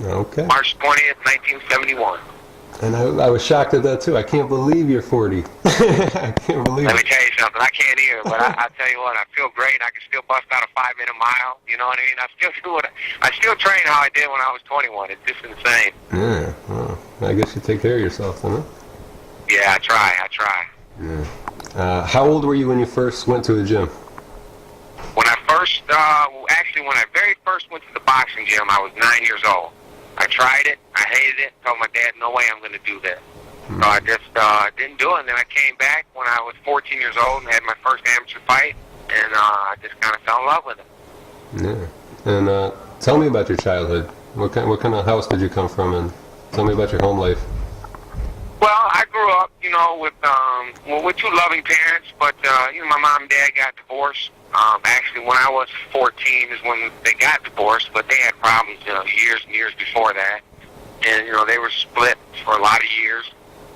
Okay. March 20th, 1971. And I was shocked at that, too. I can't believe you're 40. I can't believe Let me it. tell you something. I can't either, but I tell you what, I feel great. I can still bust out a 5-minute mile. You know what I mean? I still train how I did when I was 21. It's just insane. Yeah, well, I guess you take care of yourself, then, huh? Yeah, I try. Yeah. How old were you when you first went to the gym? When I very first went to the boxing gym, I was 9 years old. I tried it. I hated it. Told my dad, no way I'm going to do this. So I just didn't do it. And then I came back when I was 14 years old and had my first amateur fight, and I just kind of fell in love with it. Yeah. And tell me about your childhood. What kind of house did you come from, and tell me about your home life. Well, I grew up, with two loving parents, but my mom and dad got divorced. Actually, when I was 14 is when they got divorced, but they had problems, years and years before that. And, they were split for a lot of years.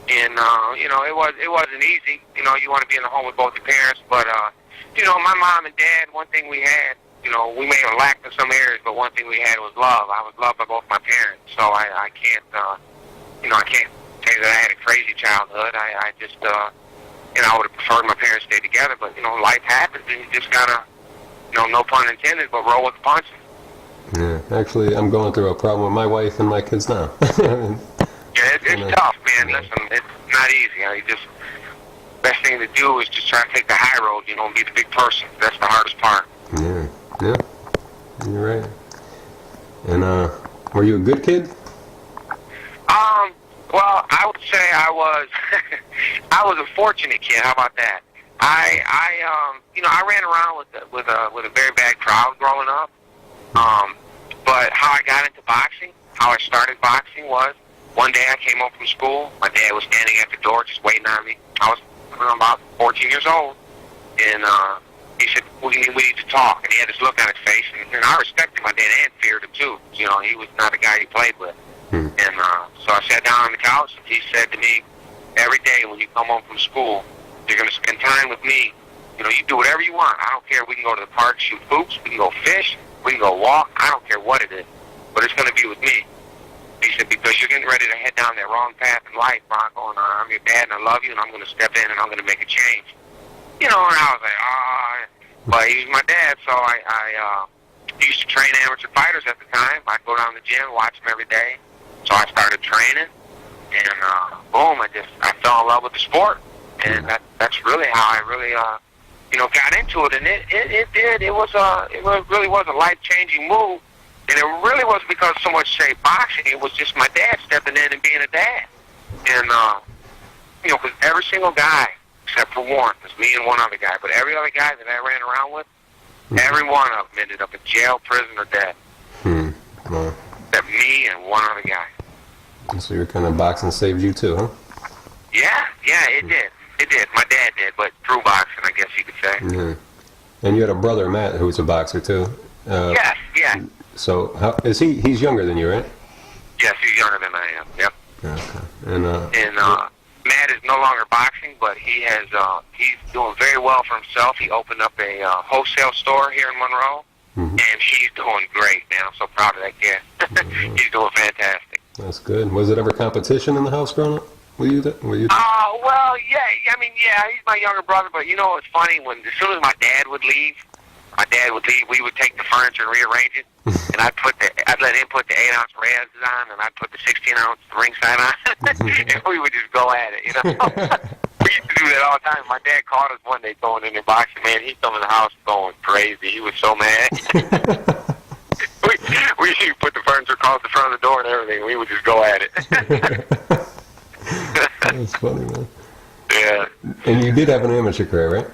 And, it wasn't easy. You want to be in the home with both your parents. But, my mom and dad, one thing we had, we may have lacked in some areas, but one thing we had was love. I was loved by both my parents. So I can't, I can't say that I had a crazy childhood. I just, I would have preferred my parents stay together. But, life happens, and you just got to, no pun intended, but roll with the punches. Yeah, actually, I'm going through a problem with my wife and my kids now. Yeah, it's tough, man. Listen, it's not easy. Best thing to do is just try to take the high road, and be the big person. That's the hardest part. Yeah, you're right. And were you a good kid? Well, I would say I was. I was a fortunate kid. How about that? I ran around with a very bad crowd growing up. But how I got into boxing, how I started boxing was, one day I came home from school. My dad was standing at the door just waiting on me. I was about 14 years old. And he said, we need to talk. And he had this look on his face. And I respected my dad and feared him, too. He was not a guy he played with. And so I sat down on the couch, and he said to me, every day when you come home from school, you're going to spend time with me. You do whatever you want. I don't care. We can go to the park, shoot hoops. We can go fish. We can go walk. I don't care what it is. But it's going to be with me. He said, because you're getting ready to head down that wrong path in life, Bronco, and I'm your dad, and I love you, and I'm going to step in, and I'm going to make a change. And I was like, But he was my dad, so I used to train amateur fighters at the time. I'd go down to the gym, watch them every day. So I started training, and boom, I fell in love with the sport. And that's really how I really, got into it. And it did. It really was a life-changing move. And it really wasn't because so much, say, boxing. It was just my dad stepping in and being a dad. And, because every single guy, except for one, there's me and one other guy, but every other guy that I ran around with, every one of them ended up in jail, prison, or dead. Wow. Except me and one other guy. So your kind of boxing saved you too, huh? Yeah, it did. It did. My dad did, but through boxing, I guess you could say. Yeah. And you had a brother, Matt, who was a boxer too. Yes, yeah. So how is he? He's younger than you, right? Yes, he's younger than I am. Yep. Okay. And Matt is no longer boxing, but he's doing very well for himself. He opened up a wholesale store here in Monroe, and he's doing great, man. I'm so proud of that kid. He's doing fantastic. That's good. Was it ever competition in the house growing up? Were you? Well, yeah, he's my younger brother, but it's funny, as soon as my dad would leave, we would take the furniture and rearrange it, and I'd let him put the 8-ounce rails on, and I'd put the 16-ounce ringside on, and we would just go at it, We used to do that all the time. My dad caught us one day going in there boxing, man. He come in the house going crazy. He was so mad. we used to put the furniture across the front of the door and everything. We would just go at it. That's funny, man. Yeah. And you did have an amateur career, right?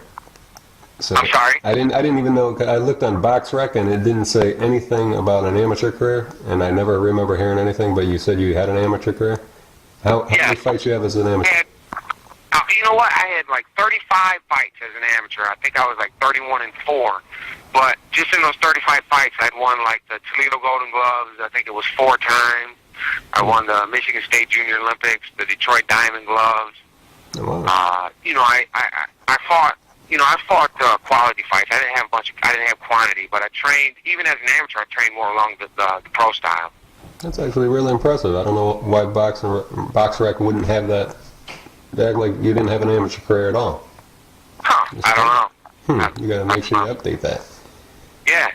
So I'm sorry? I didn't even know. I looked on BoxRec and it didn't say anything about an amateur career, and I never remember hearing anything. But you said you had an amateur career. How many fights you have as an amateur? You know what? I had like 35 fights as an amateur. I think I was like 31-4. But just in those 35 fights, I'd won like the Toledo Golden Gloves. I think it was 4 times. I won the Michigan State Junior Olympics, the Detroit Diamond Gloves. Oh, wow. I fought quality fights. I didn't have quantity, but I trained, even as an amateur, I trained more along the pro style. That's actually really impressive. I don't know why BoxRec wouldn't have that. They act like you didn't have an amateur career at all. Huh, I don't know. You got to make sure you update that. Yeah.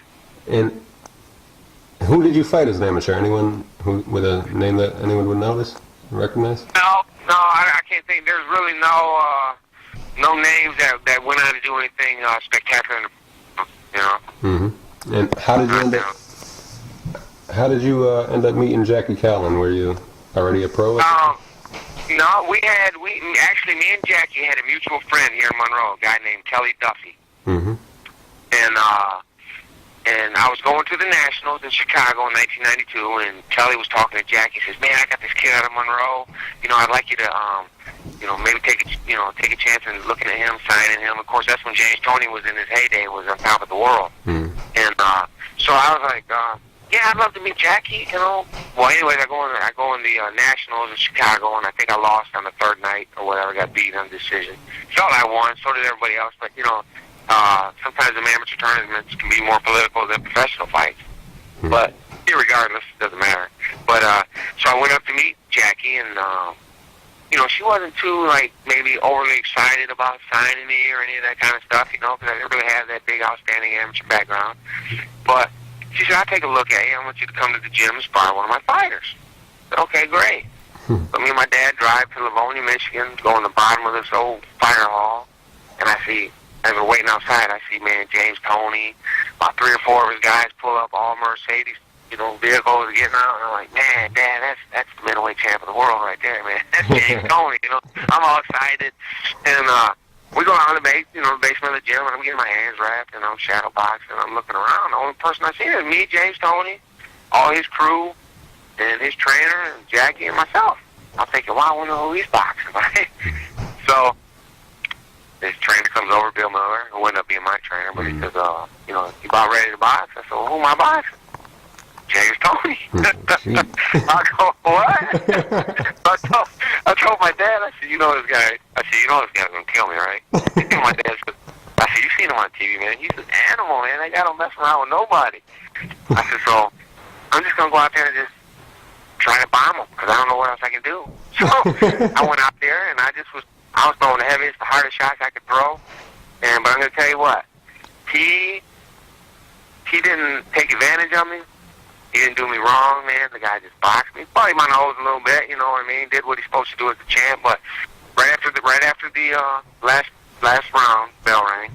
And who did you fight as an amateur? Anyone who with a name that anyone would notice, recognize? No, I can't think. There's really no names that went on to do anything spectacular. You know. Mm-hmm. And how did you end up meeting Jackie Callan? Were you already a pro? No, me and Jackie had a mutual friend here in Monroe, a guy named Kelly Duffy. Mm-hmm. And I was going to the Nationals in Chicago in 1992, and Kelly was talking to Jackie. He says, "Man, I got this kid out of Monroe. You know, I'd like you to, maybe take a chance in looking at him, signing him." Of course, that's when James Toney was in his heyday, was on top of the world. Mm. And so I was like, "Yeah, I'd love to meet Jackie." You know. Well, anyways, I go in the Nationals in Chicago, and I think I lost on the third night or whatever. Got beat on decision. Felt I won. So did everybody else, but you know. Sometimes the amateur tournaments can be more political than professional fights. Hmm. But irregardless, it doesn't matter. But so I went up to meet Jackie, and she wasn't too maybe overly excited about signing me or any of that kind of stuff, because I didn't really have that big outstanding amateur background. But she said, "I'll take a look at you. I want you to come to the gym and spar one of my fighters." I said, "Okay, great." So me and my dad drive to Livonia, Michigan, go in the bottom of this old fire hall, and as we're waiting outside, I see, James Toney, about 3 or 4 of his guys pull up, all Mercedes, vehicles getting out, and I'm like, "Man, Dad, that's the middleweight champ of the world right there, man. That's James Toney, I'm all excited. And we go out in the basement of the gym, and I'm getting my hands wrapped, and I'm shadow boxing, and I'm looking around. The only person I see is me, James Toney, all his crew, and his trainer, and Jackie, and myself. I'm thinking, wow, I wonder who he's boxing, right? So this trainer comes over, Bill Miller, who ended up being my trainer, but he says, you about ready to box? I said, "Well, who am I boxing?" "James Toney." I go, "What?" I told my dad, I said, "You know this guy's going to kill me, right?" And my dad said, I said, "You seen him on TV, man. He's an animal, man. That guy don't mess around with nobody." I said, "So I'm just going to go out there and just try to bomb him, because I don't know what else I can do." So I went out there, and I was throwing the heaviest, the hardest shots I could throw. But I'm going to tell you what, he didn't take advantage of me. He didn't do me wrong, man. The guy just boxed me. Probably my nose a little bit, you know what I mean? Did what he's supposed to do as the champ. But right after the last round, bell rang,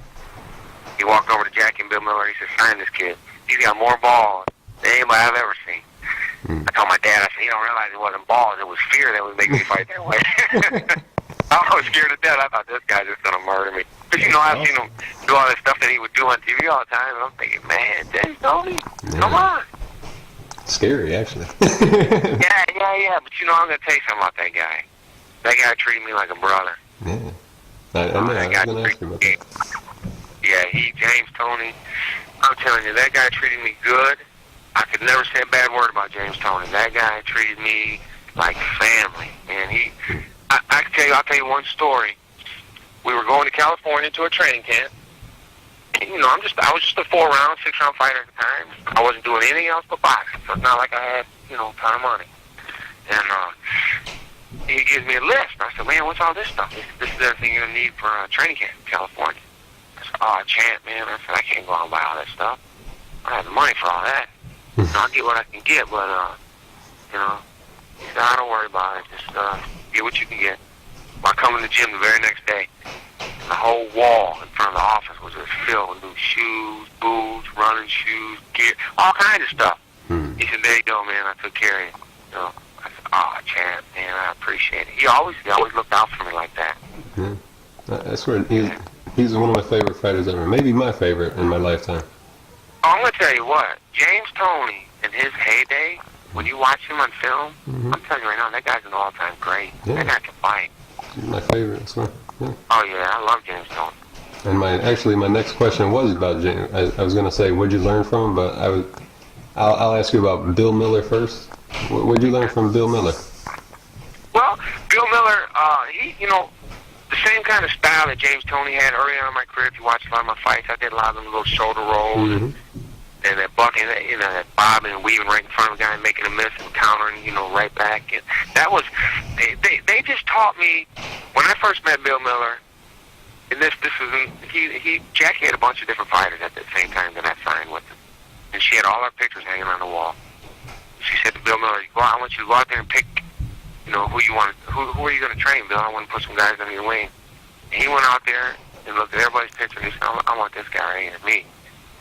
he walked over to Jackie and Bill Miller. He said, "Sign this kid. He's got more balls than anybody I've ever seen." I told my dad, I said, "You don't realize it wasn't balls. It was fear that would make me fight that way." I was scared to death. I thought, this guy's just going to murder me. But, I've seen him do all that stuff that he would do on TV all the time, and I'm thinking, man, James Toney, come on. Scary, actually. Yeah. But, I'm going to tell you something about that guy. That guy treated me like a brother. Yeah. I was going to ask you about that. Yeah, James Toney, I'm telling you, that guy treated me good. I could never say a bad word about James Toney. That guy treated me like family. And I'll tell you one story. We were going to California to a training camp. And, I was just a 4-round, 6-round fighter at the time. I wasn't doing anything else but boxing. So it's not like I had, a ton of money. And he gives me a list. And I said, "Man, what's all this stuff?" He said, "This is everything you're going to need for a training camp in California." I said, "Oh, champ, man." I said, "I can't go out and buy all that stuff. I don't have the money for all that. I'll get what I can get, but, he said, "Don't worry about it. Just get what you can get." I come in the gym the very next day, and the whole wall in front of the office was just filled with new shoes, boots, running shoes, gear, all kinds of stuff. He said, "There you go, man. I took care of you." I said, "Oh, champ, man, I appreciate it." He always looked out for me like that. Yeah. That's where he's one of my favorite fighters ever. Maybe my favorite in my lifetime. Oh, I'm going to tell you what. James Toney, in his heyday, when you watch him on film, I'm telling you right now, that guy's an all-time great. Yeah. That guy can fight. He's my favorite, I swear. Yeah. Oh, yeah, I love James Toney. And my next question was about James. I was going to say, what'd you learn from him? But I'll ask you about Bill Miller first. What'd you learn from Bill Miller? Well, Bill Miller, he, the same kind of style that James Toney had early on in my career. If you watch a lot of my fights, I did a lot of them little shoulder rolls. and that bucking, that bobbing and weaving right in front of the guy and making a miss and countering, right back. And that was, they just taught me, when I first met Bill Miller, and this was, Jackie had a bunch of different fighters at the same time that I signed with him. And she had all our pictures hanging on the wall. She said to Bill Miller, I want you to go out there and pick, who you want, who are you going to train, Bill? I want to put some guys under your wing. And he went out there and looked at everybody's picture and he said, I want this guy right here, me.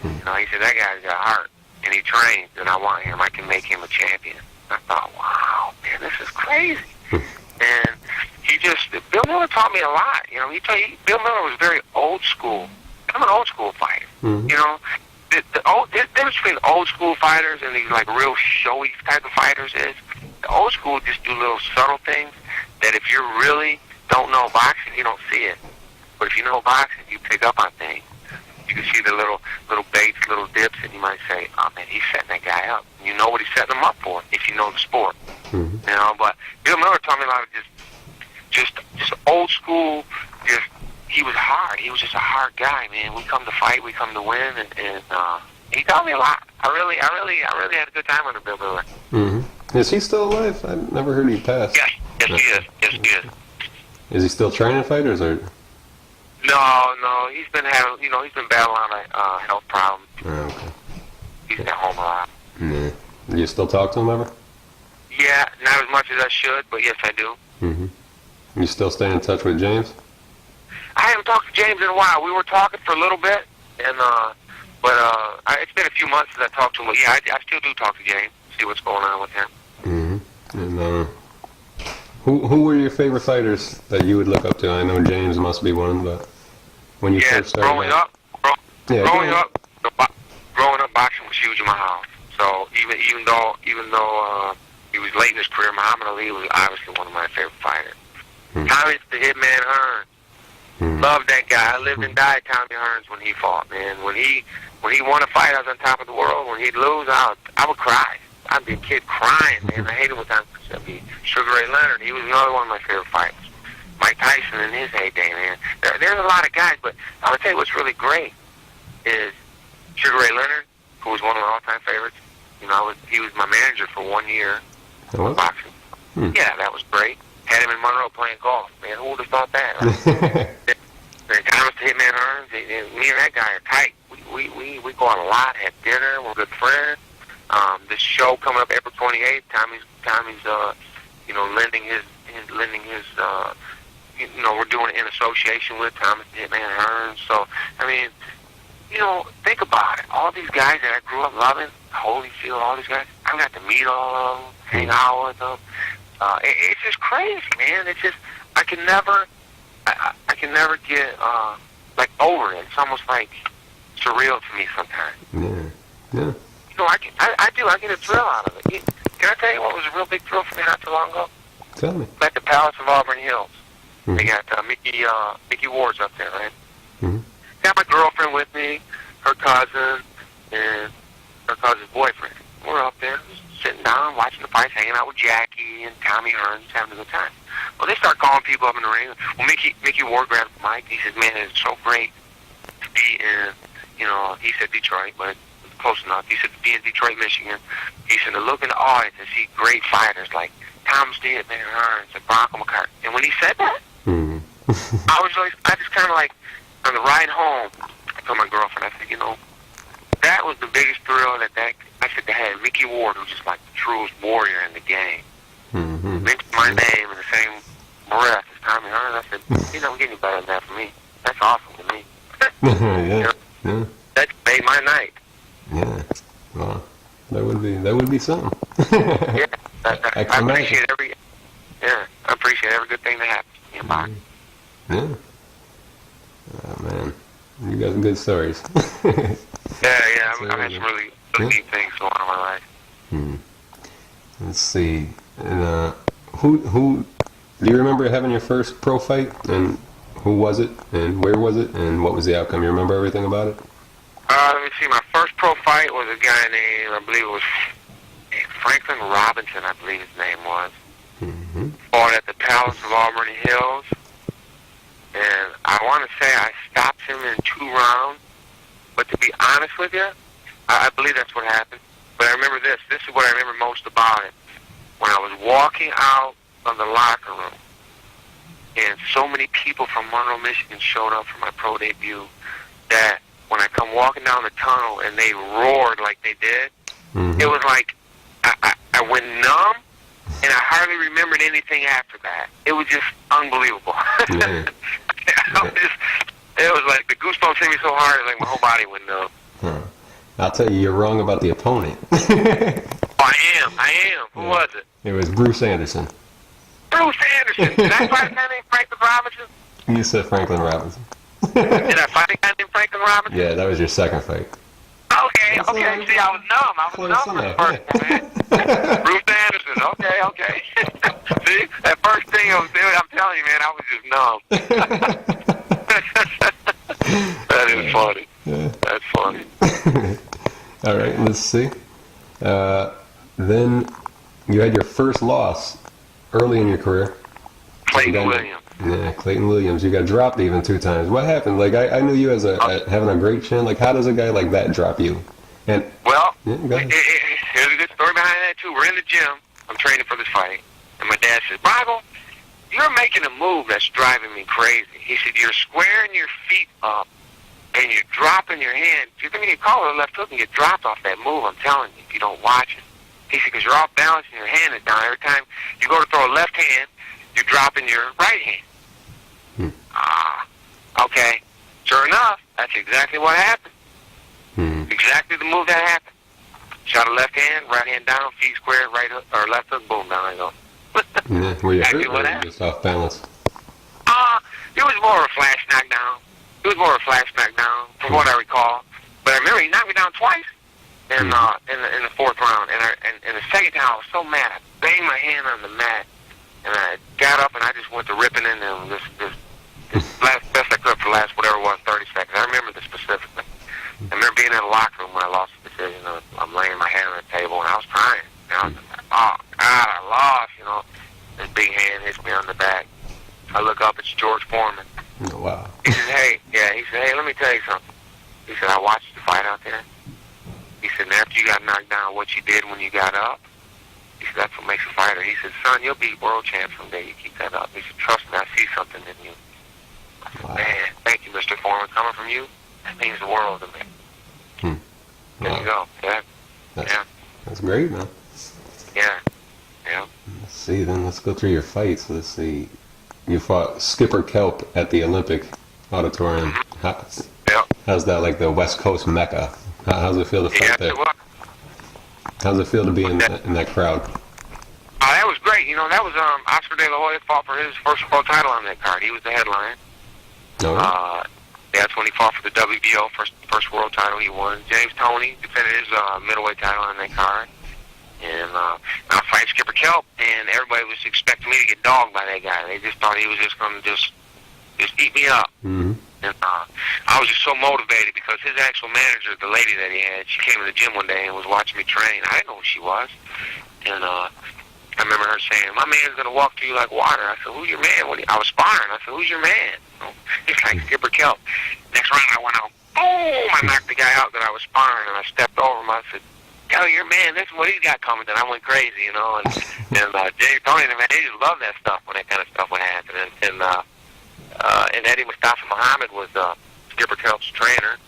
He said, that guy's got heart. And he trains, and I want him. I can make him a champion. I thought, wow, man, this is crazy. And Bill Miller taught me a lot. Bill Miller was very old school. I'm an old school fighter. Mm-hmm. The difference between old school fighters and these like real showy type of fighters is the old school just do little subtle things that if you really don't know boxing, you don't see it. But if you know boxing, you pick up on things. You can see the little baits, little dips, and you might say, oh man, he's setting that guy up. And you know what he's setting him up for if you know the sport. Mm-hmm. But Bill Miller taught me a lot of just old school, he was hard. He was just a hard guy, man. We come to fight, we come to win, and he taught me a lot. I really had a good time under Bill Miller. Mm-hmm. Is he still alive? I've never heard he passed. Yes, he is. Yes, he is. Is he still training fighters, or? No, he's been having, he's been battling on a health problem. Oh, okay. He's at home a lot. Yeah. You still talk to him ever? Yeah, not as much as I should, but yes, I do. Mm-hmm. You still stay in touch with James? I haven't talked to James in a while. We were talking for a little bit, and it's been a few months since I talked to him. But yeah, I still do talk to James, see what's going on with him. Mm-hmm. And who were your favorite fighters that you would look up to? I know James must be one, but when you first started growing up, boxing was huge in my house. So even though he was late in his career, Muhammad Ali was obviously one of my favorite fighters. Mm-hmm. Tommy the Hitman Hearns. Loved that guy. I lived and died Tommy Hearns when he fought, man. When he won a fight, I was on top of the world. When he'd lose, I would cry. I'd be a kid crying, man. I hated when I'd be Sugar Ray Leonard. He was another one of my favorite fighters. Mike Tyson in his heyday, man. There's a lot of guys, but I'm going to tell you what's really great is Sugar Ray Leonard, who was one of my all-time favorites. He was my manager for 1 year of boxing. Yeah, that was great. Had him in Monroe playing golf. Man, who would have thought that? Right? Thomas the Hitman Hearns, me and that guy are tight. We go out a lot, have dinner, we're good friends. This show coming up April 28th, Tommy's lending his we're doing it in association with Thomas the Hitman Hearns. So, think about it. All these guys that I grew up loving, Holyfield, all these guys, I got to meet all of them, hang out with them. It's just crazy, man. It's just I can never get over it. It's almost like surreal to me sometimes. Yeah. I get a thrill out of it. Can I tell you what was a real big thrill for me not too long ago? Tell me. At the Palace of Auburn Hills. Mm-hmm. They got Mickey Ward's up there, right? Mm-hmm. Got my girlfriend with me, her cousin, and her cousin's boyfriend. We're up there sitting down, watching the fights, hanging out with Jackie and Tommy Hearns, having a good time. Well, they start calling people up in the ring. Well, Mickey Ward grabs the mic. He says, man, it's so great to be in, he said Detroit, but close enough. He said to be in Detroit, Michigan. He said to look in the audience and see great fighters like Thomas the Hitman Hearns and Bronco McKart. And when he said that, I just kind of like, on the ride home, I told my girlfriend, I said, that was the biggest thrill that I said they had Mickey Ward, who's just like the truest warrior in the game. Mm-hmm. Mentioned my name in the same breath as Tommy Hearns. I said, I'm getting better than that for me. That's awesome to me. Yeah. That made my night. Yeah. Well, that would be something. Yeah. I appreciate every good thing that happens in boxing. Yeah. Oh man, you got some good stories. Yeah. I've had some really neat things going on in my life. Let's see. And who do you remember having your first pro fight, and who was it, and where was it, and what was the outcome? You remember everything about it? Let me see. My first pro fight was a guy named, I believe it was Franklin Robinson, I believe his name was. Mm-hmm. Fought at the Palace of Auburn Hills. And I want to say I stopped him in 2 rounds. But to be honest with you, I believe that's what happened. But I remember this. This is what I remember most about it. When I was walking out of the locker room, and so many people from Monroe, Michigan showed up for my pro debut, that when I come walking down the tunnel and they roared like they did, it was like I went numb, and I hardly remembered anything after that. It was just unbelievable. It was like the goosebumps hit me so hard, it was like my whole body went numb. I'll tell you, you're wrong about the opponent. I am. Who was it? It was Bruce Anderson. Bruce Anderson. Did I fight a guy named Franklin Robinson? You said Franklin Robinson. Did I fight a guy named Franklin Robinson? Yeah, that was your second fight. Okay. See, I was numb. I was numb for the first one, man. Bruce Anderson. Okay. See, that first thing I was doing, I'm telling you, man, I was just numb. That is funny. Yeah. That's funny. All right, let's see. Then you had your first loss early in your career. Clayton Williams. Yeah, Clayton Williams. You got dropped even 2 times. What happened? Like, I knew you as having a great chin. Like, how does a guy like that drop you? And well, yeah, there's a good story behind that, too. We're in the gym. I'm training for this fight. And my dad says, Bronco, you're making a move that's driving me crazy. He said, you're squaring your feet up, and you're dropping your hand. You're going to get caught with a left hook and get dropped off that move, I'm telling you, if you don't watch it. He said, because you're off balance and your hand is down. Every time you go to throw a left hand, you're dropping your right hand. Okay. Sure enough, that's exactly what happened. Exactly the move that happened. Shot a left hand, right hand down, feet squared, right hook, or left hook, boom, down I go. Were you Exactly hurt what or happened. just off balance? It was more of a flash knockdown. From what I recall. But I remember he knocked me down twice in the 4th round. And the second time I was so mad, I banged my hand on the mat, and I got up and I just went to ripping into him this best I could for the last whatever it was, 30 seconds. I remember this specifically. I remember being in the locker room when I lost the decision. I'm laying my head on the table and I was crying. And I was like, oh God, I lost. This big hand hits me on the back. I look up, it's George Foreman. Oh, wow. He says, hey, let me tell you something. He said, I watched the fight out there. He said, and after you got knocked down, what you did when you got up, he said, that's what makes a fighter. He said, son, you'll be world champ someday. You keep that up. He said, trust me, I see something in you. I said, man, thank you, Mr. Foreman. Coming from you, that means the world to me. There you go. Yeah. That's great, man. Yeah. Let's see, then let's go through your fights. Let's see. You fought Skipper Kelp at the Olympic Auditorium. How's that, like the West Coast Mecca? How's it feel to fight there? How's it feel to be in that crowd? That was great. That was Oscar De La Hoya fought for his first world title on that card. He was the headline. That's when he fought for the WBO, first world title he won. James Toney defended his middleweight title on that card. And I fight Skipper Kelp, and everybody was expecting me to get dogged by that guy. They just thought he was just going to just eat me up. And I was just so motivated because his actual manager, the lady that he had, she came to the gym one day and was watching me train. I didn't know who she was. And I remember her saying, my man's going to walk to you like water. I said, who's your man? I was sparring. I said, who's your man? He's like, Skipper Kelp. Next round I went out, boom! I knocked the guy out that I was sparring, and I stepped over him. I said, yo, your man, this is what he's got coming. Then I went crazy, and James Toney, man, they just love that stuff when that kind of stuff would happen. And Eddie Mustafa Muhammad was Skipper Kelp's trainer,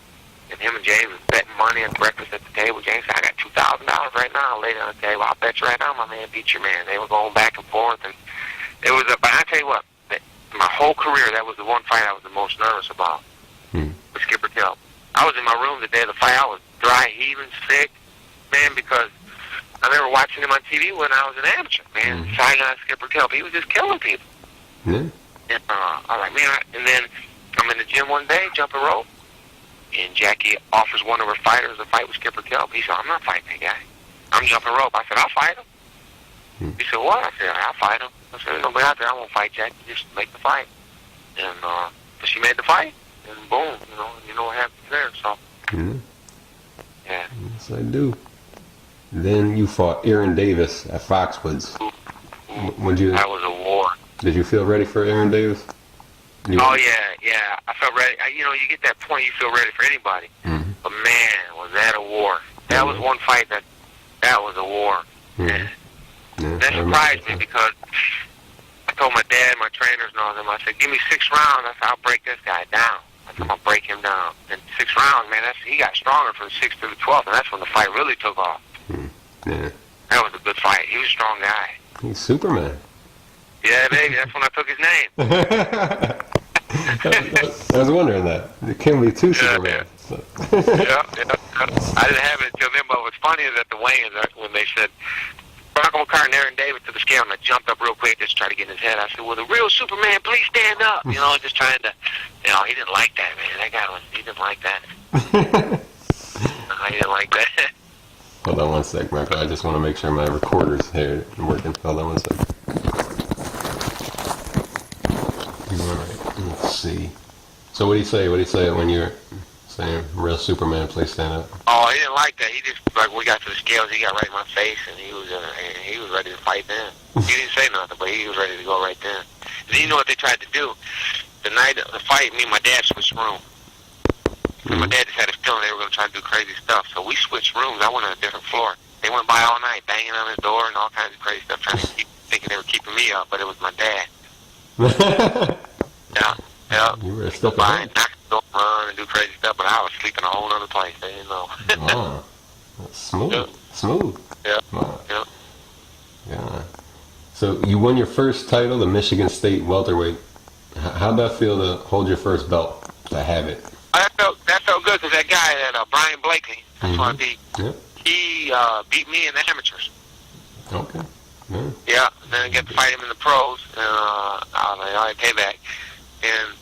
and him and James was betting money and breakfast at the table. James said, I got $2,000 right now. I'll lay it on the table. I'll bet you right now my man beat your man. They were going back and forth, and it was but I tell you what, my whole career, that was the one fight I was the most nervous about, with Skipper Kelp. I was in my room the day of the fight. I was dry, heaving, sick, man, because I remember watching him on TV when I was an amateur, man. Saigon Skipper Kelp, he was just killing people. And I was like, man, and then I'm in the gym one day, jumping rope, and Jackie offers one of her fighters a fight with Skipper Kelp. He said, I'm not fighting that guy. I'm jumping rope. I said, I'll fight him. He said, what? I said, I'll fight him. I said, there's nobody out there. I won't fight Jackie. Just make the fight. And so she made the fight, and boom, you know what happened there. So, yeah. Yes, I do. Then you fought Aaron Davis at Foxwoods. That was a war. Did you feel ready for Aaron Davis? Yeah. I felt ready. You get that point, you feel ready for anybody. But man, was that a war. That was one fight that was a war. Yeah. Yeah, That surprised me because I told my dad, my trainers and all them, I said, give me 6 rounds. I said, I'll break this guy down. I said, I'm going to break him down. And 6 rounds, man, he got stronger from the 6th to the 12th, and that's when the fight really took off. Yeah. That was a good fight. He was a strong guy. He's Superman. Yeah, baby, that's when I took his name. I was wondering that. It can't be two Supermans. Yeah. I didn't have it until then, but what's funny is at the weigh-ins, when they said, Bronco McKart and Aaron Davis to the scale, and I jumped up real quick just to try to get in his head. I said, well, the real Superman, please stand up. Just trying to, he didn't like that, man. That guy he didn't like that. He didn't like that. Hold on one sec, Marco. I just want to make sure my recorder's here and working. Hold on one sec. All right, let's see. So what do you say? What do you say when you're saying real Superman, please stand up? Oh, he didn't like that. He just, like, when we got to the scales, he got right in my face, and he was ready to fight then. He didn't say nothing, but he was ready to go right then. And you know what they tried to do? The night of the fight, me and my dad switched rooms. And my dad just had a feeling they were going to try to do crazy stuff, so we switched rooms. I went on a different floor. They went by all night, banging on his door and all kinds of crazy stuff, trying to thinking they were keeping me up, but it was my dad. Yeah. You were a step by ahead. and knock the door, run and do crazy stuff, but I was sleeping in a whole other place. They didn't know. Wow. That's smooth. Yeah. Smooth. Yeah. Wow. Yeah. Yeah. So you won your first title, the Michigan State welterweight. How'd that feel to hold your first belt, to have it? That felt good because that guy, Brian Blakely, that's who I beat. Yep. He beat me in the amateurs. Okay. Yeah. Yeah, and then I got to fight him in the pros, and I was like, all right, payback. And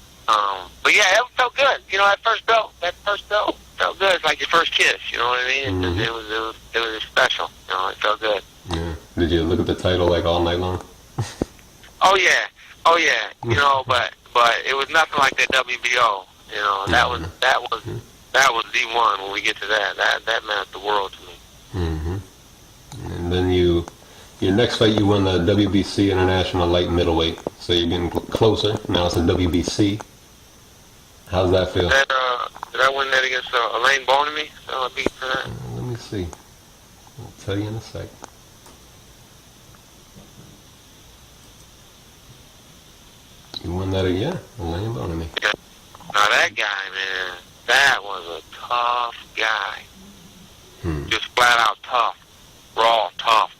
but yeah, it felt good. That first belt felt good. It's like your first kiss. You know what I mean? Mm-hmm. It was special. It felt good. Yeah. Did you look at the title like all night long? Oh yeah. But it was nothing like that WBO. That was the one. When we get to that meant the world to me. Mm-hmm. And then your next fight, you won the WBC International Light Middleweight. So you're getting closer. Now it's a WBC. How's that feel? Did I win that against Elaine Bonamy? So I beat for that. Let me see. I'll tell you in a sec. You won that again, Elaine Bonamy. Yeah. Now that guy, man, that was a tough guy. Just flat out tough, raw tough.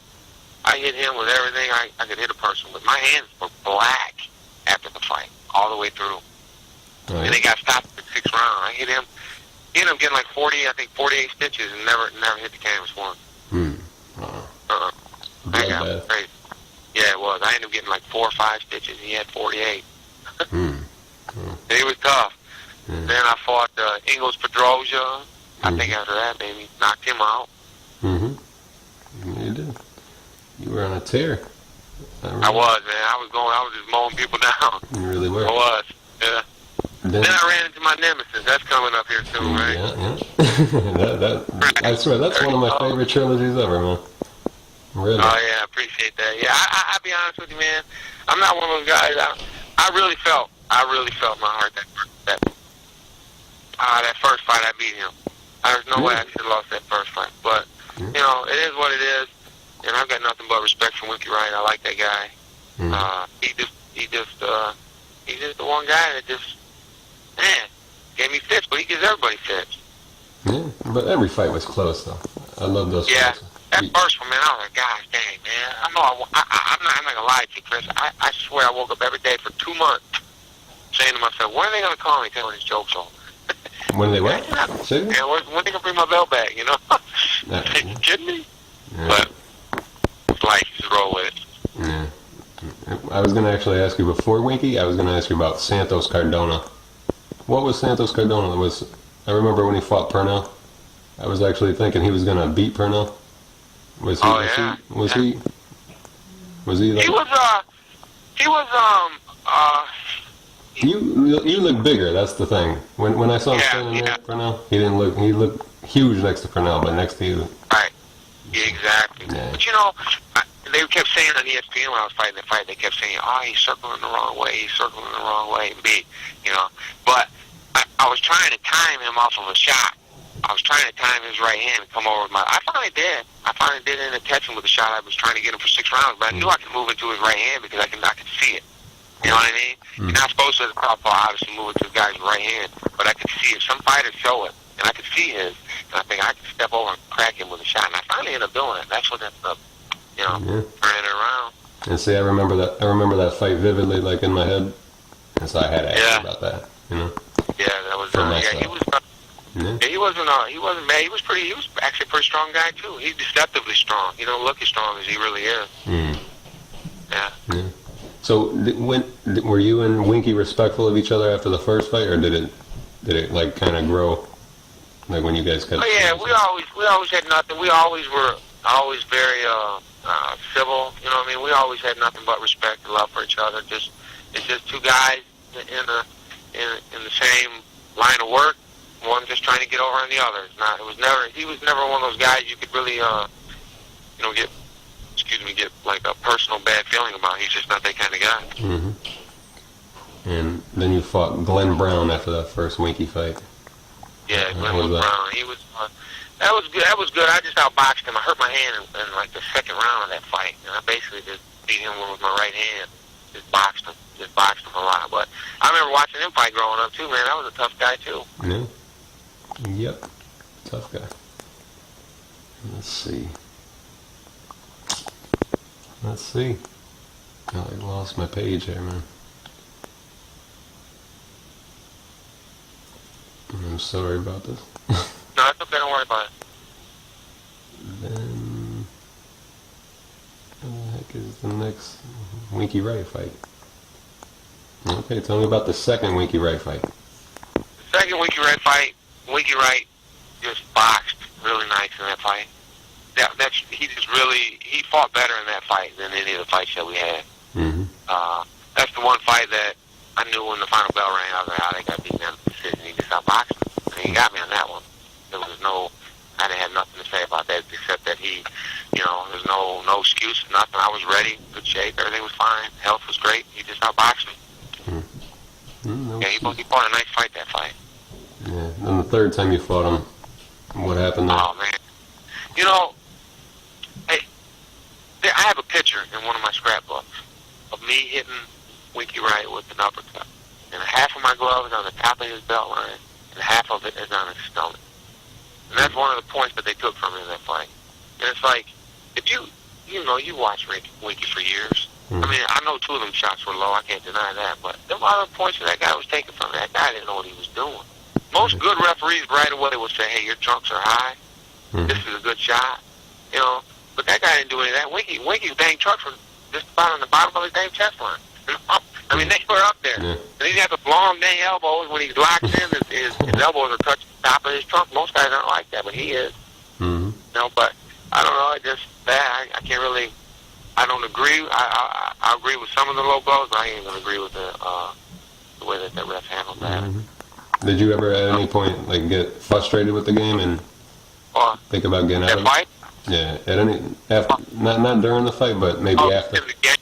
I hit him with everything I could hit a person with. My hands were black after the fight, all the way through. Right. And they got stopped at 6 rounds. I hit him. He ended up getting like 48 stitches and never hit the canvas once. Wow. That guy was crazy. Yeah, it was. I ended up getting like 4 or 5 stitches. He had 48. He was tough. Then I fought Ingles Pedrosia. I think after that, maybe knocked him out. You did. You were on a tear. I was, man. I was just mowing people down. You really were. I was. Yeah. Then I ran into my nemesis. That's coming up here soon, right? Yeah. I swear, that's one of my favorite trilogies ever, man. Really. Oh, yeah, I appreciate that. Yeah, I'll be honest with you, man. I'm not one of those guys. I really felt my heart that first fight I beat him. There's no way I should have lost that first fight. But, it is what it is. And I've got nothing but respect for Winky Wright. I like that guy. He's just the one guy that just, gave me fits, but he gives everybody fits. Yeah, but every fight was close, though. I love those fights. That first one, man, I was like, gosh dang, man. I'm not going to lie to you, Chris. I swear I woke up every day for 2 months saying to myself, when are they going to call me telling these jokes on? When are they what? Yeah, when they going to bring my belt back, you you kidding me? Yeah. But it's life. You just roll with it. Yeah. I was going to actually ask you before Winky, I was going to ask you about Santos Cardona. What was Santos Cardona? I remember when he fought Pernell. I was actually thinking he was going to beat Pernell. Was he? You look bigger. That's the thing. When I saw him standing there, Pernell, he looked huge next to Pernell, but next to you. Right. Yeah, exactly. Yeah. But they kept saying on ESPN when I was fighting the fight, they kept saying, he's circling the wrong way, and beat, But I was trying to time him off of a shot. I was trying to time his right hand and come over with my. I finally did. End up catching with the shot. I was trying to get him for 6 rounds, but I knew I could move into his right hand because I could see it. You know what I mean? You're not supposed to, obviously, move into the guy's right hand, but I could see it. Some fighters show it, and I could see his, and I think I could step over and crack him with a shot. And I finally ended up doing it. That's what ended up, turning it around. And see, I remember that fight vividly, like in my head, and so I had to ask you about that. Yeah, that was. He was. Yeah, he wasn't bad. He was actually a pretty strong guy too. He's deceptively strong. He don't look as strong as he really is. Yeah. So, were you and Winky respectful of each other after the first fight, or did it like kind of grow, like when you guys cut? Oh yeah, we always had nothing. We always were very civil. You know what I mean? We always had nothing but respect and love for each other. It's just two guys in the same line of work. One just trying to get over on the other. He was never one of those guys you could really get like a personal bad feeling about. He's just not that kind of guy. Mm-hmm. And then you fought Glenn Brown after that first Winky fight. Yeah, Glenn Brown. He was. That was good. That was good. I just outboxed him. I hurt my hand in like the second round of that fight, and I basically just beat him with my right hand. Just boxed him a lot. But I remember watching him fight growing up too, man. That was a tough guy too. Yeah. Yep. Tough guy. Let's see. Oh, I lost my page here, man. I'm sorry about this. No, that's okay. Don't worry about it. Then, what the heck is the next Winky Wright fight? Okay, tell me about the second Winky Wright fight. The second Winky Wright fight, Winky Wright just boxed really nice in that fight. He fought better in that fight than any of the fights that we had. Mm-hmm. That's the one fight that I knew when the final bell rang. I was like, I think I beat him in the decision. He just outboxed him. And he got me on that one. I didn't have nothing to say about that except that there's no excuses, nothing. I was ready, good shape, everything was fine, health was great. He just outboxed me. He fought a nice fight that fight. Yeah. And the third time you fought him, what happened there? Oh man, I have a picture in one of my scrapbooks of me hitting Winky Wright with an uppercut, and half of my glove is on the top of his belt line, and half of it is on his stomach. And that's one of the points that they took from me in that fight. And it's like, if you watched Winky for years. I mean, I know 2 of them shots were low. I can't deny that. But there were other points that guy was taking from me. That guy didn't know what he was doing. Most good referees right away would say, hey, your trunks are high. This is a good shot. But that guy didn't do any of that. Winky's dang trunks were just about on the bottom of his dang chest line. I mean, they were up there. Yeah. And he'd have the long dang elbows when he's locked in. His elbows are touching the top of his trunk. Most guys aren't like that, but he is. Mm-hmm. But I don't know. I can't really. I don't agree. I agree with some of the low blows, but I ain't gonna agree with the way that the ref handled that. Mm-hmm. Did you ever at any point get frustrated with the game and think about getting out of it? Fight? Yeah, not during the fight, but maybe after. In the game,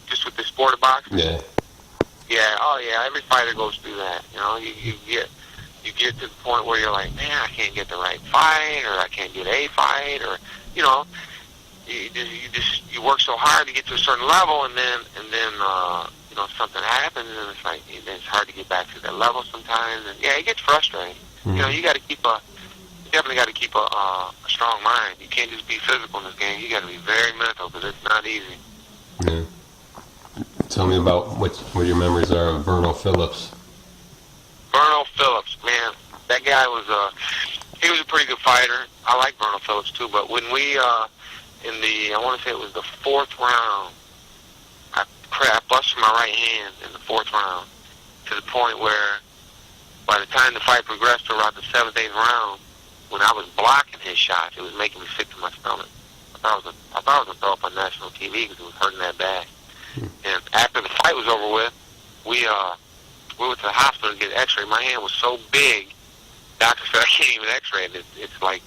just with the sport of boxing. Yeah. Yeah. Oh yeah. Every fighter goes through that. You get to the point where you're like, man, I can't get the right fight, or I can't get a fight, or you work so hard to get to a certain level, and then something happens, and it's like it's hard to get back to that level sometimes, and yeah, it gets frustrating. Mm-hmm. You definitely got to keep a strong mind. You can't just be physical in this game. You got to be very mental, because it's not easy. Yeah. Tell me about what your memories are of Verno Phillips. Verno Phillips, man, that guy he was a pretty good fighter. I like Verno Phillips too, but when we I want to say it was the 4th round, I busted my right hand in the 4th round to the point where by the time the fight progressed to around the 7th, 8th round, when I was blocking his shots, it was making me sick to my stomach. I thought it was going to throw up on national TV because it was hurting that bad. And after the fight was over with, we went to the hospital to get an x-ray. My hand was so big, doctor said I can't even x-ray it. It's like,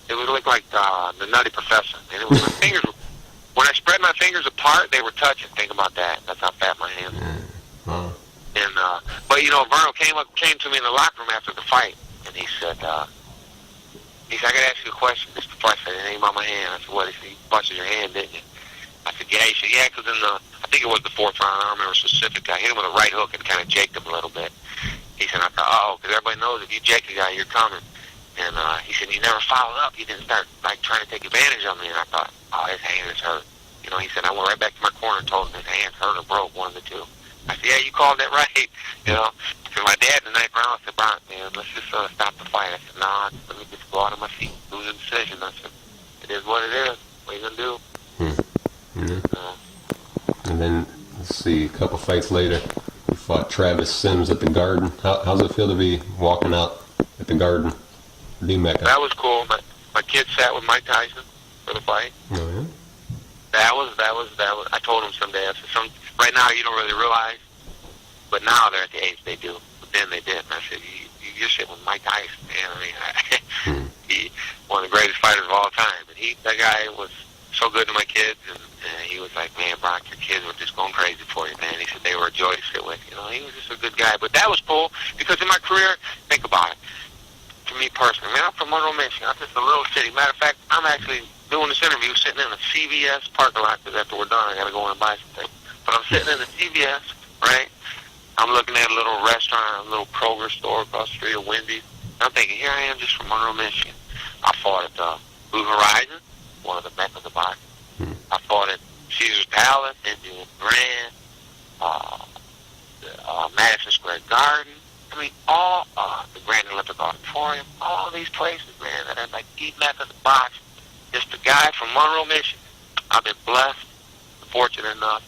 it would look like the Nutty Professor. And it was my fingers. When I spread my fingers apart, they were touching. Think about that. That's how fat my hands were. And but Verno came to me in the locker room after the fight. and he said, I got to ask you a question. This is the fight. It ain't about my hand. I said, what? He said, you busted your hand, didn't you? I said, yeah. He said, yeah, because I think it was the fourth round. I don't remember specific. I hit him with a right hook and kind of jaked him a little bit. He said, I thought, because everybody knows if you jake a guy, you're coming. And he said, you never followed up. You didn't start, like, trying to take advantage of me. And I thought, oh, his hand is hurt. You know, he said, I went right back to my corner and told him his hand's hurt or broke, one of the two. I said, yeah, you called that right. You know, so my dad in the ninth round said, Bron, man, let's just stop the fight. I said, nah, let me just go out of my feet, lose a decision. I said, it is what it is. What are you going to do? And then, let's see, a couple fights later, you fought Travis Sims at the Garden. How's it feel to be walking out at the Garden, the Mecca? That was cool. My kid sat with Mike Tyson for the fight. Oh, yeah? That was. I told him someday. I said, right now you don't really realize, but now they're at the age they do. But then they did. And I said, you're sitting with Mike Tyson, man. I mean, he one of the greatest fighters of all time. And that guy was so good to my kids, and he was like, man, Brock, your kids were just going crazy for you, man. He said they were a joy to sit with. You know, he was just a good guy. But that was cool because in my career, think about it. To me personally, man, I'm from Monroe, Michigan. I'm just a little city. Matter of fact, I'm actually doing this interview sitting in a CVS parking lot because after we're done, I got to go in and buy something. But I'm sitting in the CVS, right? I'm looking at a little restaurant, a little Kroger store across the street of Wendy's. I'm thinking, here I am just from Monroe, Michigan. I fought at Blue Horizon, one of the meccas of boxing. I fought at Caesar's Palace, Indian Grand, Madison Square Garden. I mean, all the Grand Olympic Auditorium, all these places, man, that are like deep meccas of boxing. Just a guy from Monroe, Michigan. I've been blessed, fortunate enough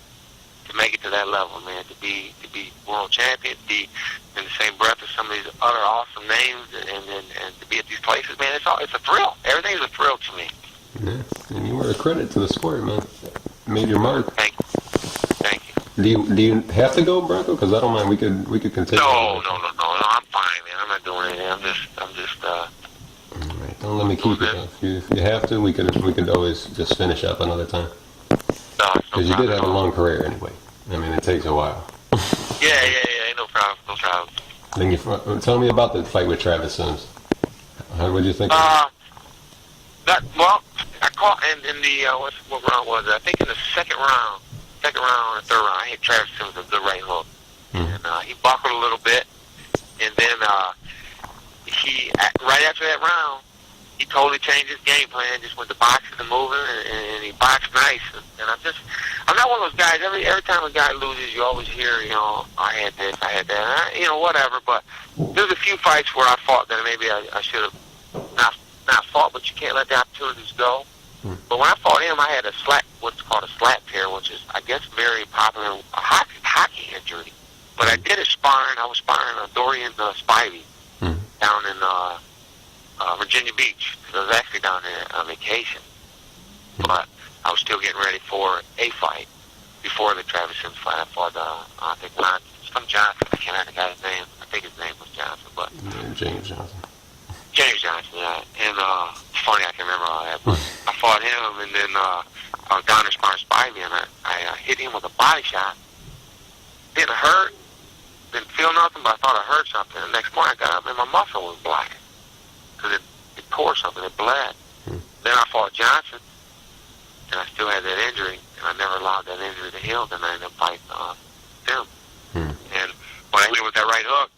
to make it to that level, man. To be world champion, to be in the same breath as some of these other awesome names, and to be at these places, man. It's a thrill. Everything's a thrill to me. Yeah, and you were a credit to the sport, man. Made your mark. Thank you. Do you have to go, Bronco? Because I don't mind. We could continue. No. I'm fine, man. I'm not doing anything. I'm just. All right, don't let me keep it. If you have to, we could always just finish up another time. No, because you did have a long career anyway. I mean, it takes a while. Yeah. No problem. Then tell me about the fight with Travis Sims. What did you think? I caught in the what round was it? I think in the second round or third round, I hit Travis Sims with a good right hook, and he buckled a little bit, and then he right after that round, he totally changed his game plan. Just went to boxing and moving, and he boxed nice. And I'm not one of those guys. Every time a guy loses, you always hear, you know, I had this, I had that, you know, whatever. But there's a few fights where I fought that maybe I should have not fought, but you can't let the opportunities go. But when I fought him, I had what's called a slap tear, which is, I guess, very popular, a hockey injury. But I did it sparring. I was sparring Dorian Spivey down in Virginia Beach. So I was actually down there on vacation. But I was still getting ready for a fight before the Travis Sims fight. I fought, I think, some Johnson. I can't remember the guy's name. I think his name was Johnson. But James Johnson. James Johnson, yeah. And it's funny, I can remember all that. But I fought him, and then I was down there sparring Spivey, and I hit him with a body shot. Didn't hurt. Didn't feel nothing, but I thought I heard something. The next morning I got up, and my muscle was black. Because it tore something. It bled. Then I fought Johnson, and I still had that injury, and I never allowed that injury to heal. Then I ended up fighting him. And when I hit him with that right hook,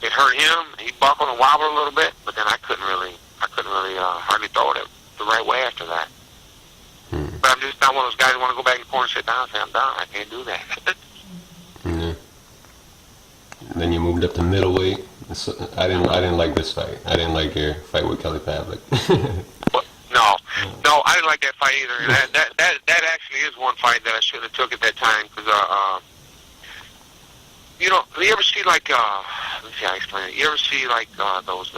it hurt him. He buckled and wobbled a little bit, but then I couldn't really hardly throw it the right way after that. But I'm just not one of those guys who want to go back in the corner and sit down and say, I'm done. I can't do that. Then you moved up to middleweight. I didn't like this fight. I didn't like your fight with Kelly Pavlik. No, I didn't like that fight either. And that actually is one fight that I should have took at that time because you know, you ever see like let me see how I explain it. You ever see like those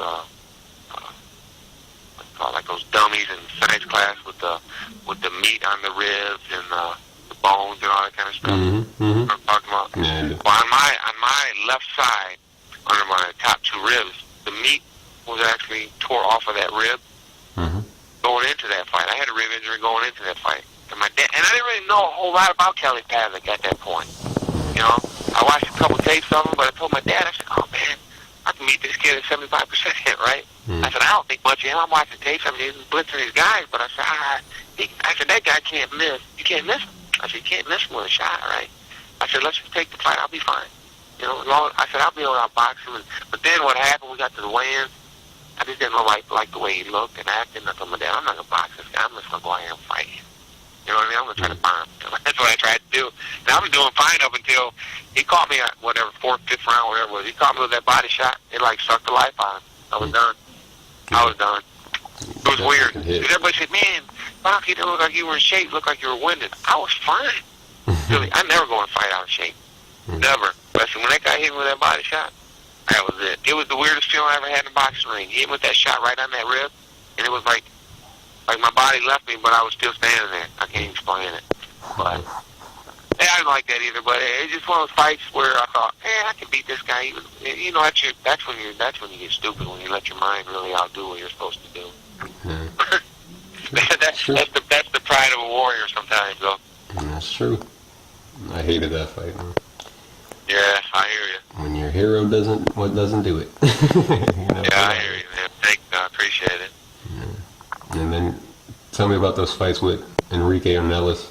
like those dummies in science class with the meat on the ribs and the bones and all that kind of stuff? I'm talking about. Yeah, I do. Well, on my left side, under my top two ribs, the meat was actually tore off of that rib going into that fight. I had a rib injury going into that fight, and my dad, and I didn't really know a whole lot about Kelly Pavlik at that point. You know, I watched a couple tapes of him, but I told my dad, I said, "Oh man, I can meet this kid at 75% hit, right? Mm. I said, I don't think much of him. I'm watching tapes. I mean, he's blitzing these guys. But I said, I said, that guy can't miss. You can't miss him. I said, you can't miss him with a shot, right? I said, let's just take the fight. I'll be fine. You know, I said, I'll be able to outbox him. But then what happened, we got to the weigh-ins. I just didn't like the way he looked and acted. And I told my dad, I'm not going to box this guy. I'm just going to go out here and fight him. You know what I mean? I'm going to try to bomb him. That's what I tried to do. And I was doing fine up until he caught me at whatever, 4th, 5th round, whatever it was. He caught me with that body shot. It, like, sucked the life out of me. I was done. I was done. It was weird. Because everybody said, man, Bronco, you didn't look like you were in shape. You looked like you were winded. I was fine. Really, I never go and fight out of shape. Never. But when that guy hit me with that body shot, that was it. It was the weirdest feeling I ever had in a boxing ring. He hit me with that shot right on that rib, and it was like my body left me, but I was still standing there. I can't even explain it. But yeah, I didn't like that either. But it's just one of those fights where I thought, hey, I can beat this guy. Even, you know, that's when you get stupid, when you let your mind really outdo what you're supposed to do. That's the pride of a warrior sometimes, though. That's true. I hated that fight, man. Yeah, I hear you. When your hero doesn't do it. You know, yeah, I hear you, man. Thank you. I appreciate it. Yeah. And then tell me about those fights with Enrique Ornelas.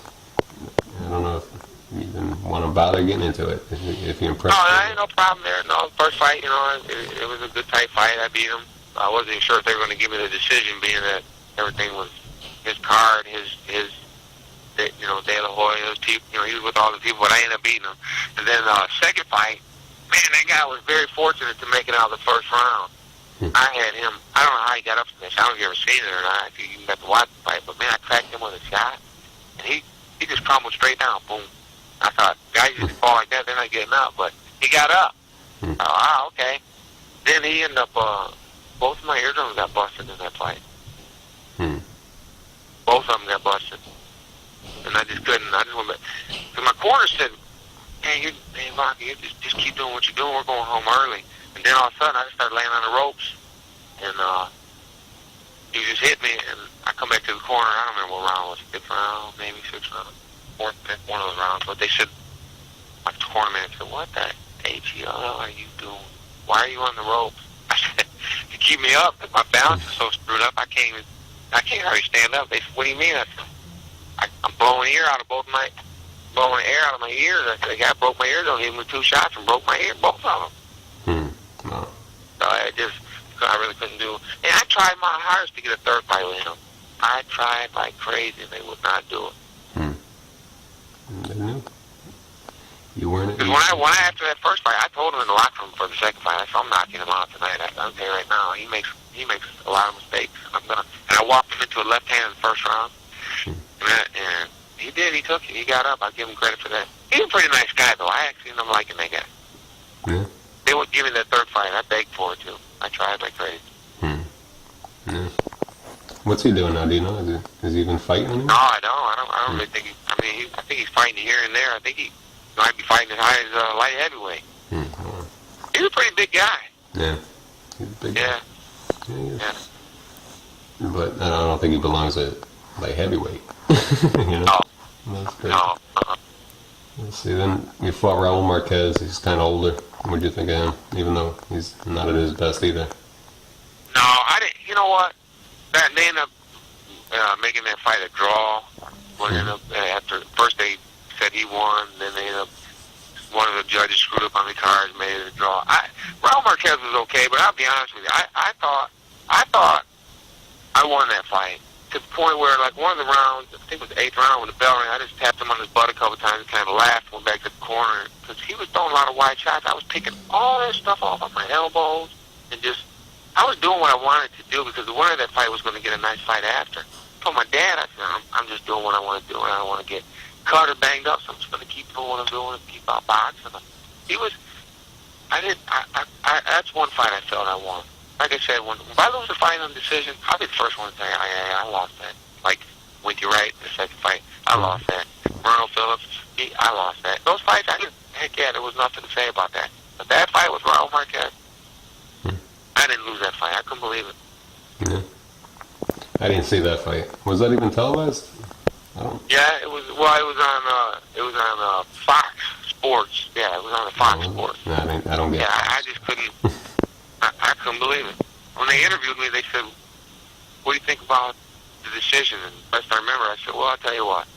I don't know if you even want to bother getting into it, if you're impressed. No, I ain't no problem there. No, first fight, you know, it was a good tight fight. I beat him. I wasn't even sure if they were going to give me the decision, being that everything was his card, his you know, De La Hoya, those people, you know, he was with all the people, but I ended up beating him. And then second fight, man, that guy was very fortunate to make it out of the first round. I had him, I don't know how he got up from this. I don't know if you ever seen it or not, if you got to watch the fight, but man, I cracked him with a shot, and he just crumbled straight down, boom. I thought, guys just fall like that, they're not getting up, but he got up. Okay. Then he ended up, both of my eardrums got busted in that fight. Both of them got busted. And I just couldn't. I just went back. So my corner said, "Hey, Bronco, you just keep doing what you're doing. We're going home early." And then all of a sudden, I just started laying on the ropes, and he just hit me. And I come back to the corner. I don't remember what round it was. 5th round, maybe 6th round, 4th, 5th, one of those rounds. But they said, my corner man said, "What the hell are you doing? Why are you on the ropes?" I said, "To keep me up. My balance is so screwed up. I can't hardly stand up." They said, "What do you mean?" I said, I'm blowing air out of my ears. I said, the guy broke my ear. Don't hit him with 2 shots and broke my ear, both of them. Wow. So I really couldn't do. And I tried my hardest to get a third fight with him. I tried like crazy, and they would not do it. They knew. You weren't. Because when I after that first fight, I told him in the locker room for the second fight, I said, I'm knocking him out tonight. I'll tell you right now, he makes a lot of mistakes. And I walked him into a left hand in the first round. And he did. He took it. He got up. I give him credit for that. He's a pretty nice guy, though. I actually ended up liking that guy. Yeah. They would give me that third fight. I begged for it, too. I tried like crazy. Yeah. What's he doing now? Do you know? Is he even fighting anymore? No, I don't. I don't really think I think he's fighting here and there. I think he might be fighting as high as light heavyweight. Wow. He's a pretty big guy. Yeah. He's a big guy. Yeah. But I don't think he belongs at light heavyweight. You know? That's great. No. Let's see, then you fought Raul Marquez. He's kind of older. What'd you think of him? Even though he's not at his best either. No, I didn't. You know what? They ended up making that fight a draw. After first they said he won, then they ended up, one of the judges screwed up on the cards, made it a draw. Raul Marquez was okay, but I'll be honest with you, I thought I won that fight. To the point where, like, one of the rounds, I think it was the 8th round when the bell rang, I just tapped him on his butt a couple times and kind of laughed, went back to the corner, because he was throwing a lot of wide shots. I was picking all that stuff off of my elbows, and I was doing what I wanted to do, because the winner of that fight was going to get a nice fight after. I told my dad, I said, I'm just doing what I want to do, and I don't want to get cut or banged up, so I'm just going to keep doing what I'm doing and keep out boxing. That's one fight I felt I won. Like I said, when I lose a fight on decision, I'll be the first one to say, I lost that. Like, with you right, the second fight, I lost that. Bruno Phillips, I lost that. Those fights, heck yeah, there was nothing to say about that. But that fight with Raul Marquez, I didn't lose that fight. I couldn't believe it. Yeah. I didn't see that fight. Was that even televised? Yeah, it was. Well, it was on Fox Sports. Yeah, it was on the Fox Sports. No, I don't get. Yeah, I just couldn't. couldn't believe it. When they interviewed me, they said, "What do you think about the decision?" And best I remember, I said, "Well, I'll tell you what.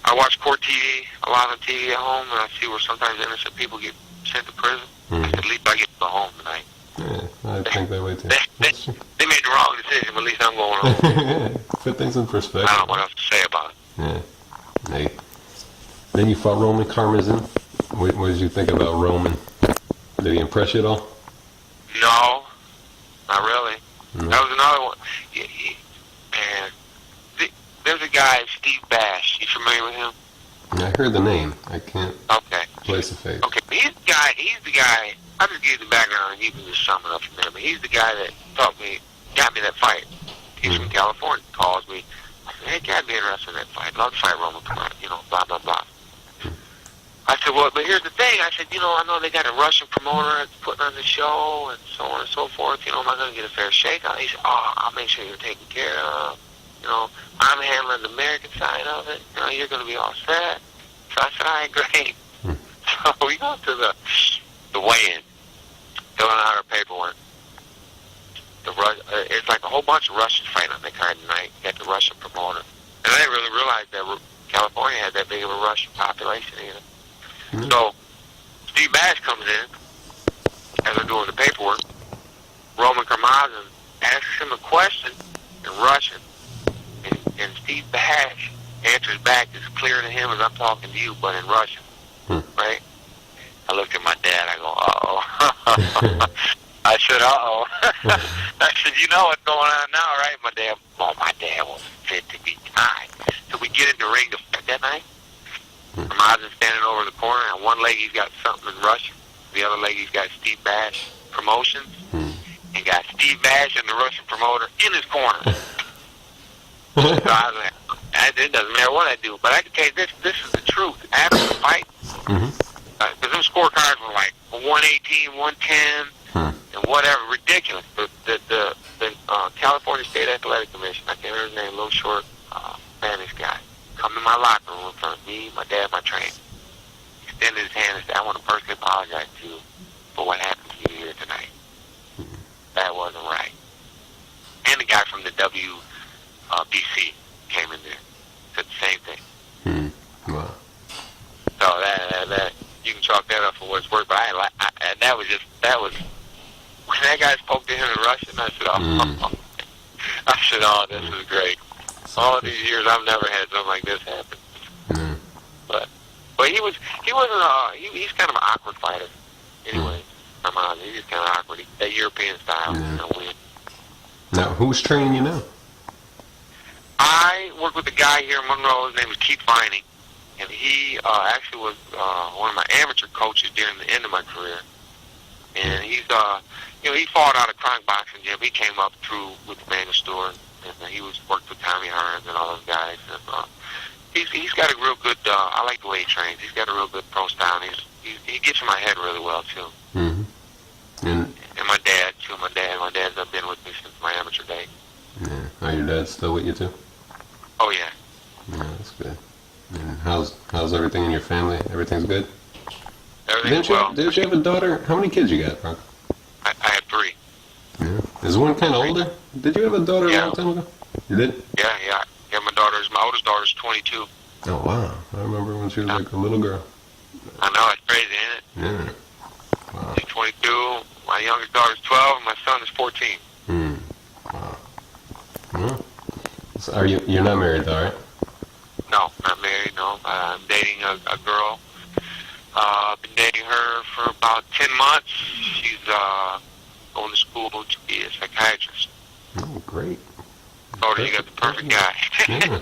I watch court TV a lot on TV at home, and I see where sometimes innocent people get sent to prison. I said, at least I get to go home tonight." Yeah, I think that way too. They made the wrong decision, but at least I'm going home. Put things in perspective. I don't know what else to say about it. Yeah. Hey. Then you fought Roman Karmazin. What did you think about Roman? Did he impress you at all? No, not really. No. That was another one. Man, there's a guy, Steve Bash. You familiar with him? I heard the name. I can't place a face. Okay, he's the guy. I'll just give you the background and you can just sum it up from there. But he's the guy that got me that fight. He's from California. Calls me. I said, "Hey, I'd be interested in that fight. Love to fight Roman McKart, blah, blah, blah." I said, "Well, but here's the thing." I said, "I know they got a Russian promoter that's putting on the show and so on and so forth. Am I going to get a fair shake?" He said, "Oh, I'll make sure you're taken care of. I'm handling the American side of it. You're going to be all set." So I said, "All right, great." So we go to the weigh-in, filling out our paperwork. It's like a whole bunch of Russians fighting on the card tonight. Got the Russian promoter. And I didn't really realize that California had that big of a Russian population either. So Steve Bash comes in as they're doing the paperwork. Roman Karmazin asks him a question in Russian, and Steve Bash answers back as clear to him as I'm talking to you, but in Russian, right? I looked at my dad. I go, "Uh-oh." I said, "Uh-oh." I said, "You know what's going on now, right?" My dad was fit to be tied. So we get in the ring to fight that night. Ramazin's standing over in the corner, and one leg he's got something in Russian. The other leg he's got Steve Bash Promotions, and got Steve Bash and the Russian promoter in his corner. So I was like, it doesn't matter what I do, but I can tell you this is the truth. After the fight, because them scorecards were like 118, 110, and whatever, ridiculous. The California State Athletic Commission, I can't remember his name, little short Spanish guy, come to my locker room in front of me, my dad, my trainer, extended his hand and said, "I want to personally apologize to you for what happened to you here tonight. That wasn't right." And the guy from the WBC came in there, said the same thing. Wow. So that you can chalk that up for what it's worth. But that was when that guy spoke to him in Russian. I said, "Oh, this is great. All of these years, I've never had something like this happen." But he's kind of an awkward fighter. Anyway, he's just kind of awkward. That European style, weird. Now, who's training you now? I work with a guy here in Monroe. His name is Keith Vining, and he actually was one of my amateur coaches during the end of my career. And he's he fought out of Cronk Boxing Gym. He came up through with Emmanuel Stewart, and he worked with Tommy Hearns and all those guys. And he's got a real good. I like the way he trains. He's got a real good pro style. And he gets in my head really well too. And my dad too. My dad's been with me since my amateur days. Yeah. Are your dad's still with you too? Oh yeah. Yeah, that's good. And how's everything in your family? Everything's good? Everything's well. Didn't you have a daughter? How many kids you got, Bronco? I had 3. Yeah. Is one kind of older? Did you have a daughter a long time ago? You did? Yeah. My oldest daughter's 22. Oh, wow. I remember when she was like a little girl. I know, it's crazy, isn't it? Yeah. Wow. She's 22. My youngest daughter's 12, and my son is 14. Wow. Well, so you're not married though, right? No, not married, no. I'm dating a girl. I've been dating her for about 10 months. She's going to school to be a psychiatrist. Oh, great. Told her you got the perfect guy. Yeah.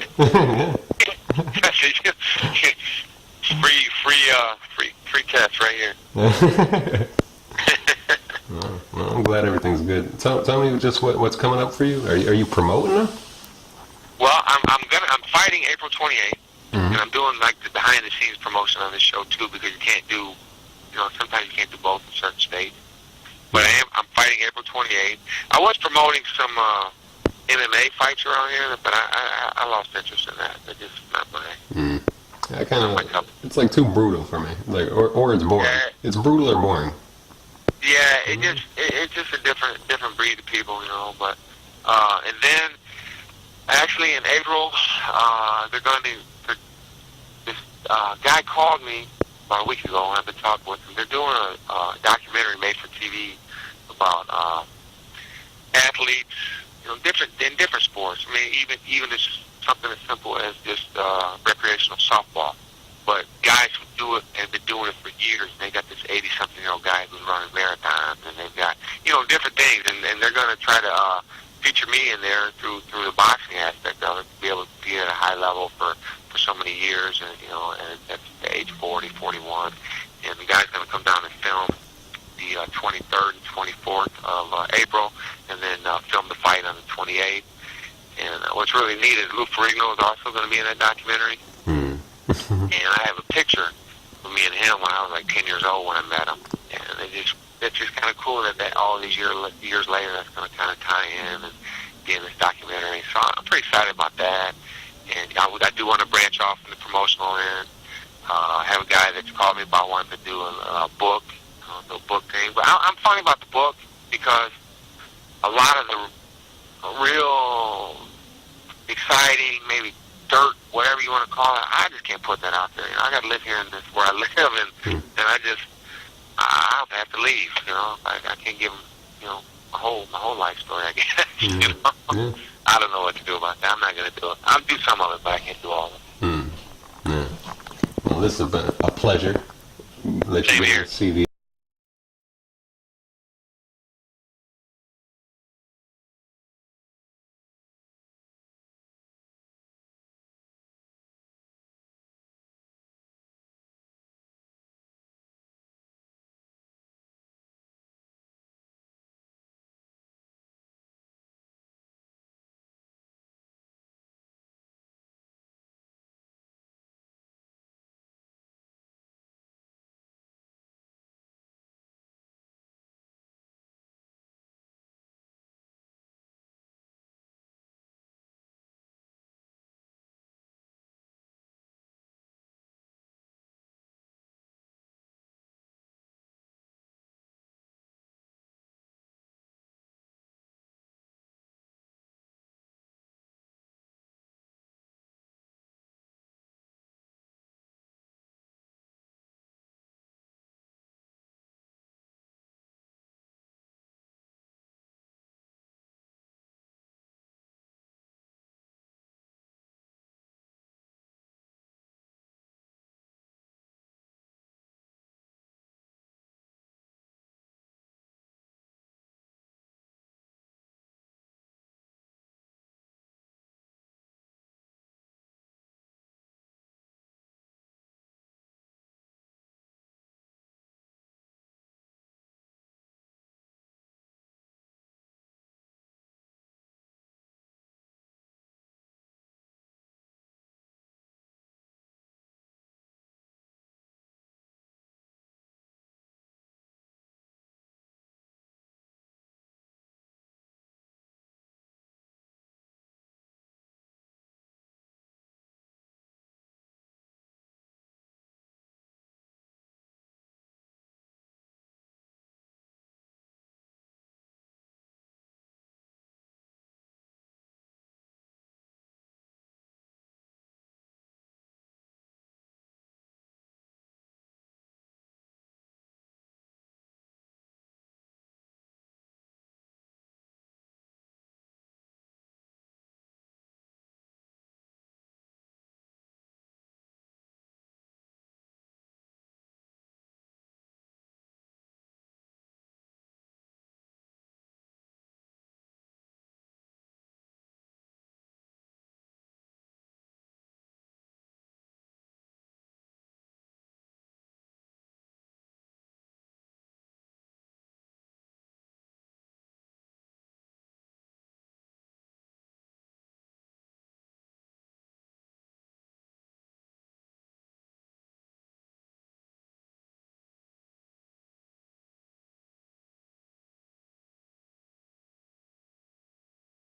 free test right here. Well, I'm glad everything's good. Tell me just what's coming up for you. Are you promoting now? Well, I'm fighting April 28th, and I'm doing like the behind the scenes promotion on this show too, because you can't do, sometimes you can't do both in certain states. But I'm fighting April 28th. I was promoting some MMA fights around here, but I lost interest in that. They're just not my. It's like too brutal for me. Like or it's boring. It's brutal or boring. Yeah, it's just a different breed of people, you know. But and then actually in April, they're going to. This guy called me about a week ago, and I've been talking with him. They're doing a documentary made for TV about athletes, you know, in different sports. I mean, even as something as simple as just recreational softball. But guys who do it and been doing it for years, and they got this 80-something-year-old guy who's running marathons, and they've got, you know, different things, and they're going to try to feature me in there through the boxing aspect of it, to be able to be at a high level for so many years, and you know, and at age 40, 41, and the guy's going to come down and film the 23rd and 24th of April, and then film the fight on the 28th. And what's really neat is Lou Ferrigno is also going to be in that documentary. And I have a picture of me and him when I was like 10 years old when I met him. And it's just kind of cool that all these years later that's going to kind of tie in and be in this documentary. So I'm pretty excited about that. And I do want to branch off in the promotional end. I have a guy that's called me about wanting to do a book, the book thing. But I'm funny about the book because a lot of the real exciting, maybe dirt, whatever you want to call it, I just can't put that out there. You know, I got to live here in this where I live, and I have to leave. You know, I can't give them, you know, my whole life story. I guess. You know? I don't know what to do about that. I'm not going to do it. I'll do some of it, but I can't do all of it. Yeah. Well, this has been a pleasure. Let you see the